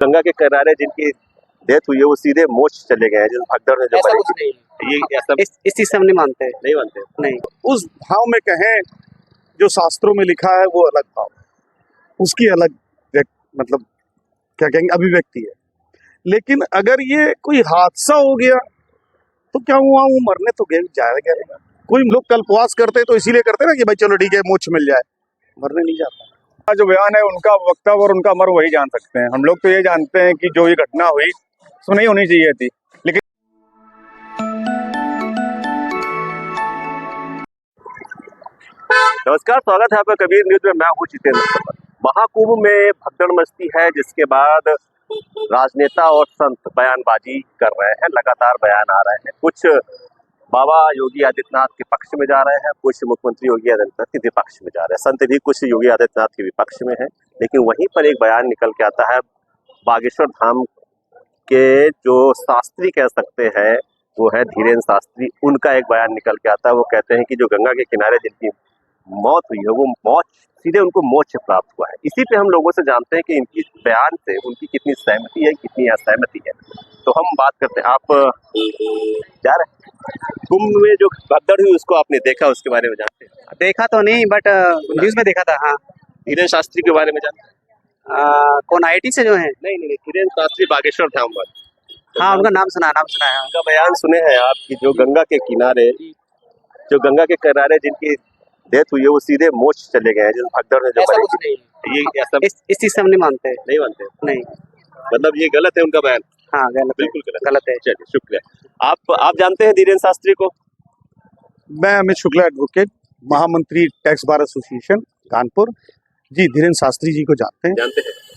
गंगा के किनारे जिनकी डेथ हुई है वो सीधे मोक्ष चले गए हैं, जिस भगदड़ में जो ऐसा मरे कुछ नहीं है। ये ऐसा इस चीज से हम नहीं मानते। नहीं मानते। नहीं, उस भाव में कहें जो शास्त्रों में लिखा है वो अलग भाव है, उसकी अलग मतलब क्या कहेंगे अभिव्यक्ति है। लेकिन अगर ये कोई हादसा हो गया तो क्या हुआ, वो मरने तो गए जाएगा। कोई लोग कल्पवास करते तो इसीलिए करते ना कि भाई चलो ठीक है मोक्ष मिल जाए, मरने नहीं जाता। जो बयान है उनका वक्ता और उनका अमर वही जान सकते हैं। हम लोग तो ये जानते हैं कि जो ये घटना हुई सो नहीं होनी चाहिए थी, लेकिन नमस्कार, स्वागत है आपका कबीर न्यूज में। मैं हूँ जितेंद्र। महाकुंभ में भगदड़ मचती है, जिसके बाद राजनेता और संत बयानबाजी कर रहे हैं, लगातार बयान आ रहे हैं। कुछ बाबा योगी आदित्यनाथ के पक्ष में जा रहे हैं, कुछ मुख्यमंत्री योगी आदित्यनाथ के विपक्ष में जा रहे हैं। संत भी कुछ योगी आदित्यनाथ के विपक्ष में है, लेकिन वहीं पर एक बयान निकल के आता है बागेश्वर धाम के जो शास्त्री कह सकते हैं वो है धीरेन्द्र शास्त्री। उनका एक बयान निकल के आता है, वो कहते हैं कि जो गंगा के किनारे जिनकी मौत हुई है वो मौत सीधे उनको मोक्ष प्राप्त हुआ है। इसी पे हम लोगों से जानते हैं कि इनकी बयान से उनकी कितनी सहमति है, कितनी असहमति है। तो हम बात करते हैं। आप जा रहे हैं कुंभ में जो भगदड़ हुई उसको आपने देखा, उसके बारे में जानते हैं? देखा तो नहीं, बट न्यूज में देखा था। हाँ, धीरेन्द्र शास्त्री के बारे में जानते हैं? कौन आईटी से जो है? नहीं, धीरेन्द्र शास्त्री बागेश्वर धाम वाले। हाँ, उनका नाम सुना है। उनका बयान सुने हैं आप कि जो गंगा के किनारे जिनकी डेथ हुई है वो सीधे मोक्ष चले गए हैं, जिस भगदड़ में जो ऐसा मरे। कुछ नहीं है। ये ऐसा इस चीज से हम नहीं मानते। नहीं मानते। नहीं, मतलब ये गलत है उनका बयान। हाँ गलत, बिल्कुल गलत है। चलिए, शुक्रिया। आप जानते हैं धीरेन्द्र शास्त्री को? मैं अमित शुक्ला, एडवोकेट, महामंत्री टैक्स बार एसोसिएशन कानपुर। जी, धीरेन्द्र शास्त्री जी को जानते हैं।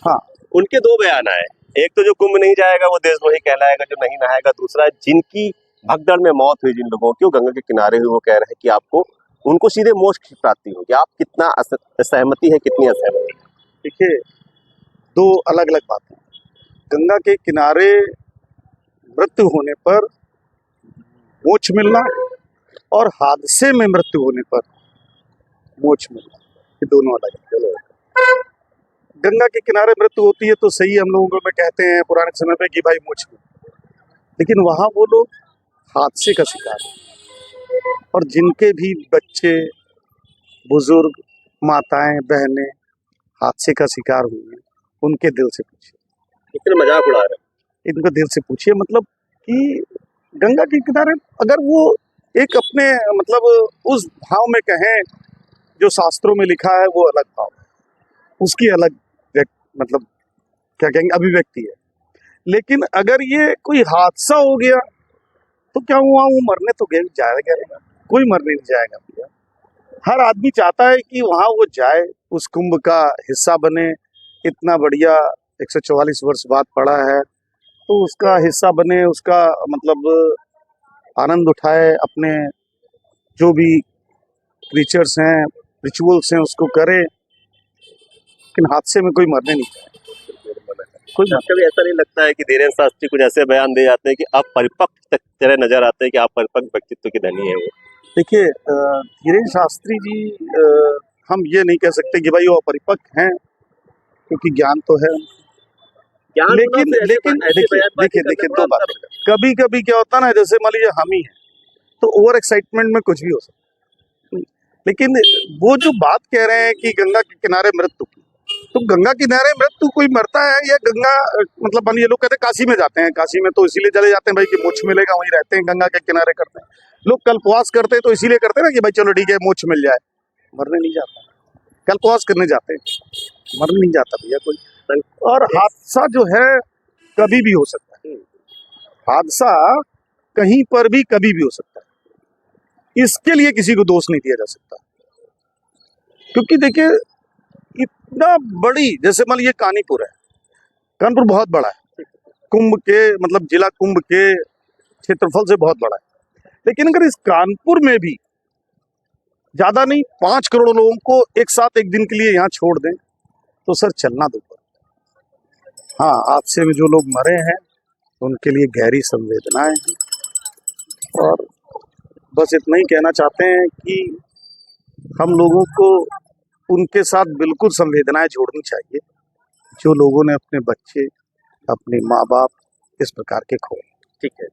हाँ, उनके दो बयान आए। एक तो जो कुंभ नहीं जाएगा वो देशद्रोही कहलाएगा, जो नहीं नहाएगा। दूसरा, जिनकी भगदड़ में मौत हुई जिन लोगों की, वो गंगा के किनारे हुई, वो कह रहे हैं कि आपको उनको सीधे मोक्ष की प्राप्ति होगी। आप कितना सहमति है, कितनी असहमति है? देखिए, दो अलग अलग बातें। गंगा के किनारे मृत्यु होने पर मोक्ष मिलना और हादसे में मृत्यु होने पर मोक्ष मिलना, ये दोनों अलग है। गंगा के किनारे मृत्यु होती है तो सही, हम लोगों में कहते हैं पुराने समय पे कि भाई मोक्ष मिला, लेकिन वहाँ वो लोग हादसे का शिकार हैं। और जिनके भी बच्चे, बुजुर्ग, माताएं, बहनें हादसे का शिकार हुए हैं, उनके दिल से पूछिए। इतने मजाक उड़ा रहे हैं। इनको दिल से पूछिए, मतलब कि गंगा के किनारे अगर वो एक अपने मतलब उस भाव में कहें जो शास्त्रों में लिखा है वो अलग भाव है, उसकी अलग मतलब क्या कहेंगे अभिव्यक्ति है। लेकिन अगर ये कोई हादसा हो गया तो क्या हुआ, वो मरने तो गए जाएगा। कोई मरने नहीं जाएगा भैया। हर आदमी चाहता है कि वहाँ वो जाए, उस कुंभ का हिस्सा बने। इतना बढ़िया 144 वर्ष बाद पड़ा है तो उसका हिस्सा बने, उसका मतलब आनंद उठाए, अपने जो भी क्रीचर्स हैं, रिचुअल्स हैं उसको करे। लेकिन हादसे में कोई मरने नहीं जाए। कभी ऐसा नहीं लगता है कि धीरेन्द्र शास्त्री कुछ ऐसे बयान दे जाते हैं कि आप परिपक्व तरह नजर आते हैं कि आप परिपक्व व्यक्तित्व के धनी है? वो देखिए, धीरेन्द्र शास्त्री जी, हम ये नहीं कह सकते कि भाई वो अपरिपक्व हैं, क्योंकि ज्ञान तो है। लेकिन देखिए दो बात। कभी कभी क्या होता है ना, जैसे मान लीजिए हम ही हैं तो ओवर एक्साइटमेंट में कुछ भी हो सकता है। लेकिन वो जो बात कह रहे हैं कि गंगा के किनारे मृत्यु की, तो गंगा किनारे मृत्यु कोई मरता है या गंगा मतलब ये लोग कहते हैं काशी में जाते हैं, काशी में तो इसीलिए चले जाते हैं भाई कि मोक्ष मिलेगा, वहीं रहते हैं, गंगा के किनारे करते हैं। लोग कल्पवास करते हैं तो इसीलिए करते हैं ना कि भाई चलो ठीक है मोक्ष मिल जाए, मरने नहीं जाता। कल्पवास करने जाते हैं, मरने नहीं जाता भैया कोई। और हादसा जो है कभी भी हो सकता है, हादसा कहीं पर भी कभी भी हो सकता है। इसके लिए किसी को दोष नहीं दिया जा सकता, क्योंकि देखिए इतना बड़ी, जैसे मान लीजिए कानपुर है, कानपुर बहुत बड़ा है, कुंभ के मतलब जिला कुंभ के क्षेत्रफल से बहुत बड़ा है। लेकिन अगर इस कानपुर में भी ज्यादा नहीं 5 करोड़ लोगों को एक साथ एक दिन के लिए यहाँ छोड़ दें तो सर चलना दो। हाँ, हादसे में जो लोग मरे हैं उनके लिए गहरी संवेदनाएं हैं, और बस इतना ही कहना चाहते हैं कि हम लोगों को उनके साथ बिल्कुल संवेदनाएं जोड़नी चाहिए। जो लोगों ने अपने बच्चे, अपने माँ बाप इस प्रकार के खोए। ठीक है,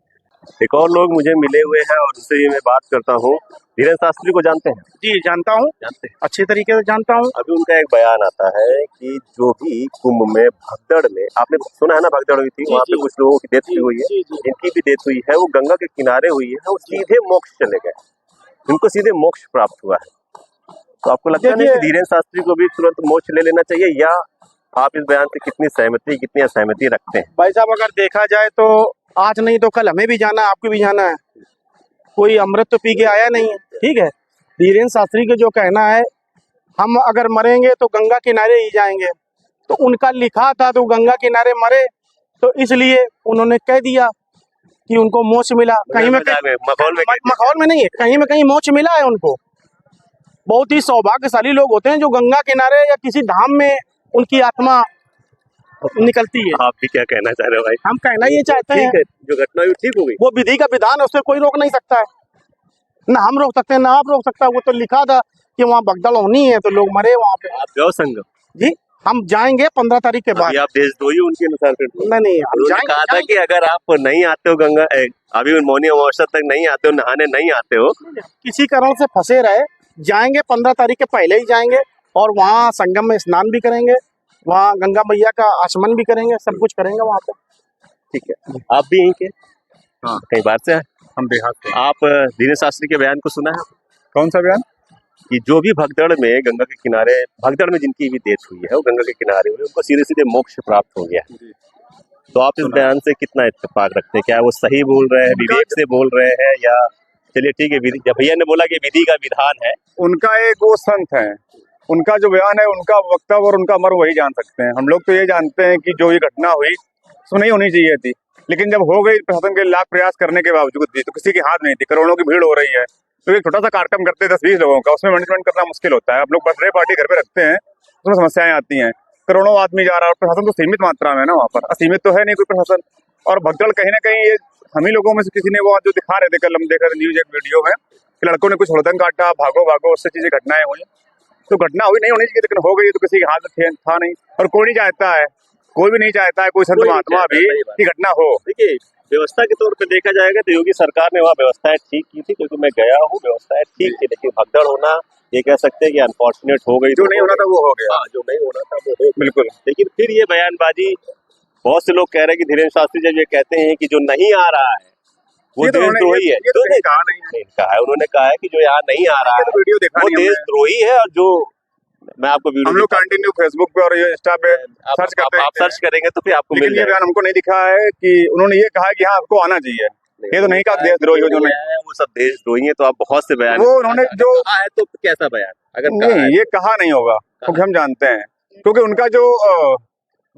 एक और लोग मुझे मिले हुए हैं और उनसे मैं बात करता हूँ। धीरेन्द्र शास्त्री को जानते हैं? जी जानता हूँ, जानते हैं। अच्छी तरीके से जानता हूँ। अभी उनका एक बयान आता है कि जो भी कुंभ में भगदड़ में, आपने सुना है ना, भगदड़ हुई थी, वहाँ पे कुछ लोगों की डेथ हुई है, इनकी भी डेथ हुई है, वो गंगा के किनारे हुई है, वो सीधे मोक्ष चले गए, इनको सीधे मोक्ष प्राप्त हुआ है। तो आपको लगता है कि धीरेन्द्र शास्त्री को भी तुरंत मोक्ष ले लेना चाहिए, या आप इस बयान से कितनी सहमति, कितनी असहमति रखते हैं? भाई साहब, अगर देखा जाए तो आज नहीं तो कल हमें भी जाना है, आपको भी जाना है, कोई अमृत तो पी के आया नहीं है। ठीक है, धीरेन्द्र शास्त्री का जो कहना है, हम अगर मरेंगे तो गंगा किनारे ही जाएंगे, तो उनका लिखा था तो गंगा किनारे मरे, तो इसलिए उन्होंने कह दिया कि उनको मोक्ष मिला। कहीं में मखौल में नहीं है, कहीं में कहीं मोक्ष मिला है उनको। बहुत ही सौभाग्यशाली लोग होते हैं जो गंगा किनारे या किसी धाम में उनकी आत्मा निकलती है। आप भी क्या कहना चाह रहे हो भाई? हम कहना ये चाहते हैं, जो घटना हुई ठीक हो गई, वो विधि का विधान है, उससे कोई रोक नहीं सकता है, ना हम रोक सकते हैं ना आप रोक सकता है। वो तो लिखा था कि वहाँ भगदड़ होनी है तो लोग मरे वहाँ पे। आप गौ संगम जी हम जाएंगे 15 तारीख के बाद। आप देशद्रोही उनके अनुसार करते हो? नहीं, उन्होंने कहा था कि अगर आप नहीं आते हो गंगा, अभी मौनी अमावस्या तक नहीं आते हो, नहाने नहीं आते हो, किसी कारण से फंसे रहे, जाएंगे 15 तारीख के पहले ही जाएंगे, और वहाँ संगम में स्नान भी करेंगे, वहाँ गंगा मैया का आचमन भी करेंगे, सब कुछ करेंगे वहाँ पे। ठीक है, आप भी यहीं के? हाँ, कई बार से हम बिहार से। आप धीरेन्द्र शास्त्री के बयान को सुना है? कौन सा बयान? कि जो भी भगदड़ में गंगा के किनारे, भगदड़ में जिनकी भी डेथ हुई है, वो गंगा के किनारे हुई, उनको सीधे सीधे मोक्ष प्राप्त हो गया। तो आप इस बयान से कितना इत्तेफाक रखते हैं? क्या वो सही बोल रहे हैं, विवेक से बोल रहे हैं, या चलिए ठीक है, जब भैया ने बोला कि विधि का विधान है? उनका एक वो संत है, उनका जो बयान है, उनका वक्तव्य और उनका अमर वही जान सकते हैं। हम लोग तो ये जानते हैं कि जो ये घटना हुई सो नहीं होनी चाहिए थी, लेकिन जब हो गई, प्रशासन के लाख प्रयास करने के बावजूद भी तो किसी के हाथ नहीं थी। करोड़ों की भीड़ हो रही है, तो एक छोटा सा कार्यक्रम करते हैं 10-20 लोगों का, उसमें मैनेजमेंट करना मुश्किल होता है। हम लोग बर्थडे पार्टी घर पे रखते हैं, उसमें समस्याएं आती हैं, करोड़ों आदमी जा रहा है, और प्रशासन तो सीमित मात्रा में है ना वहाँ पर, असीमित तो है नहीं कोई प्रशासन। और भगदड़ कहीं ना कहीं ये हम ही लोगों में से किसी ने वो जो दिखा रहे थे, कल हम देख रहे थे न्यूज एक वीडियो में कि लड़कों ने कुछ हुड़दंग काटा, भागो भागो, उससे चीजें घटनाएं हुई। तो घटना हुई नहीं होनी चाहिए, लेकिन हो गई, तो किसी के हाथ में था नहीं, और कोई नहीं चाहता है, कोई भी नहीं चाहता है, कोई संत महात्मा भी कि घटना हो। देखिए, व्यवस्था के तौर पे देखा जाएगा तो योगी सरकार ने वहाँ व्यवस्थाएं ठीक की थी, क्योंकि मैं गया हूँ, व्यवस्थाएं ठीक थी, लेकिन भगदड़ होना, ये कह सकते हैं कि अनफॉर्चुनेट हो गई। जो नहीं होना था वो हो गया। हाँ, जो नहीं होना था वो हो, बिल्कुल। लेकिन फिर ये बयानबाजी, बहुत से लोग कह रहे हैं कि धीरेन्द्र शास्त्री जब ये कहते हैं कि जो नहीं आ रहा है वो देशद्रोही है, तो नहीं कहा नहीं कहा है, उन्होंने कहा है कि जो यहाँ नहीं आ रहा है वीडियो देखा वो देशद्रोही है। और जो मैं आपको वीडियो, हम लोग कंटिन्यू फेसबुक पे और ये इंस्टा पे सर्च करते हैं, आप सर्च करेंगे तो फिर आपको लेकिन ये बयान हमको नहीं दिखा है कि उन्होंने ये कहा कि हाँ आपको आना चाहिए। ये तो नहीं कहा देशद्रोही हो, जो नहीं, वो सब देशद्रोही है। तो आप बहुत से बयान, वो उन्होंने जो कहा है, तो कैसा बयान अगर नहीं, ये कहा नहीं होगा क्योंकि हम जानते हैं, क्योंकि उनका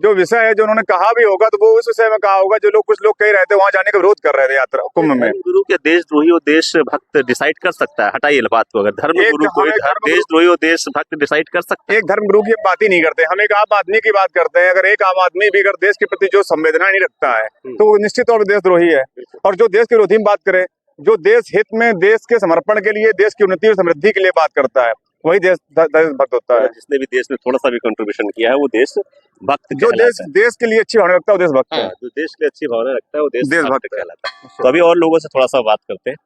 जो विषय है, जो उन्होंने कहा भी होगा तो वो उस विषय में कहा होगा जो लोग, कुछ लोग कह रहे थे वहां जाने का विरोध कर रहे थे यात्रा कुंभ में। गुरु के देशद्रोही और देशभक्त डिसाइड कर सकता है, हटाइए बात को, अगर धर्म गुरु कोई देशद्रोही और देशभक्त डिसाइड कर सकता है। एक धर्म गुरु की बात ही नहीं करते, हम एक आम आदमी की बात करते हैं। अगर एक आम आदमी भी अगर देश के प्रति जो संवेदना नहीं रखता है तो वो निश्चित तौर पर देशद्रोही है। और जो देश के विरोधी में बात करे, जो देश हित में, देश के समर्पण के लिए, देश की उन्नति और समृद्धि के लिए बात करता है, वही देशभक्त होता है। जिसने भी देश में थोड़ा सा भी कंट्रीब्यूशन किया है वो देशभक्त जो देश के लिए अच्छी भावना रखता है वो देशभक्त है। जो देश के लिए अच्छी भावना रखता है वो देशभक्त देशभक्त कहलाता है। तो अभी और लोगों से थोड़ा सा बात करते हैं।